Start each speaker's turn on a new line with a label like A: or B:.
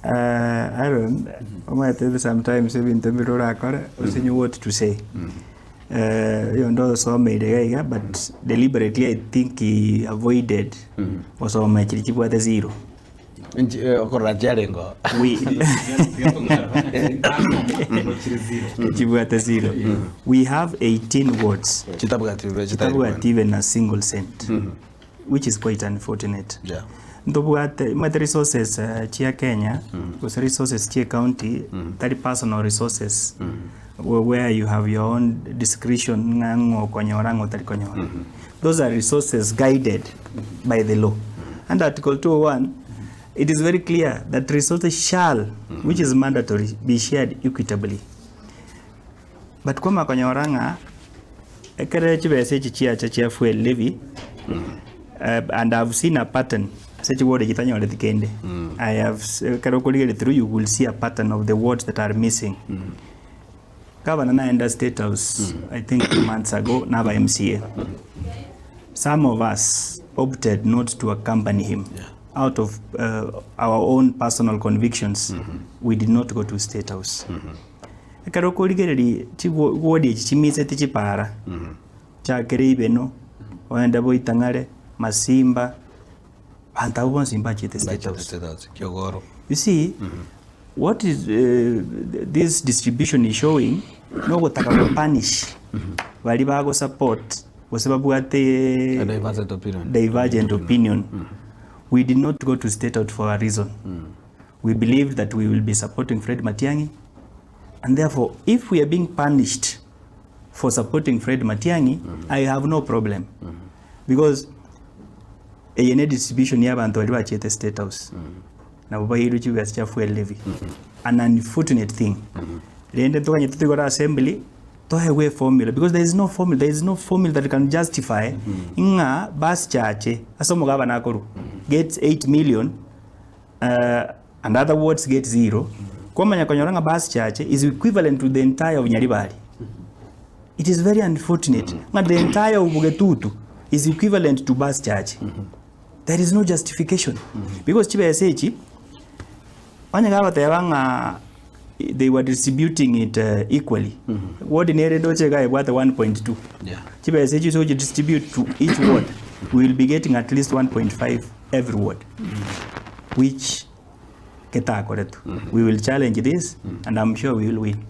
A: Aaron, sometimes even the mirror also what to say. You know, so made a but deliberately I think he avoided was all my chichibu at zero. We have 18 words without even a single cent, which is quite unfortunate.
B: Yeah.
A: The resources chia Kenya, because resources chia county, that personal resources where you have your own discretion. Those are resources guided by the law. And Article 201, it is very clear that resources shall, which is mandatory, be shared equitably. But kama konyoranga, ekere chibese chia fuel levy, and I've seen a pattern. I have through you will see a pattern of the words that are missing. Governor in the State House, I think 2 months ago, now by MCA. Some of us opted not to accompany him. Out of our own personal convictions, we did not go to State House. Masimba, you see, what is this distribution is showing, no what punish, Valibago support, was about the divergent opinion. We did not go to State Out for a reason. We believed that we will be supporting Fred Matiang'i, and therefore, if we are being punished for supporting Fred Matiang'i, I have no problem. Because a distribution here and the State House. Now, by you fuel levy. An unfortunate thing. The end of the assembly, to have a formula because there is no formula that can justify. Inga bus charge, Asomogabanakoru gets 8 million, and other words get 0. Kwamanya konyoranga bus charge is equivalent to the entire of Nyaribari. It is very unfortunate. But the entire of Bugetutu is equivalent to bus charge. There is no justification. Because Chiba they were distributing it equally. Ward in Eredoche worth 1.2. Chiba SH, so you distribute to each ward, we will be getting at least 1.5 every ward. Which we will challenge this, and I'm sure we will win.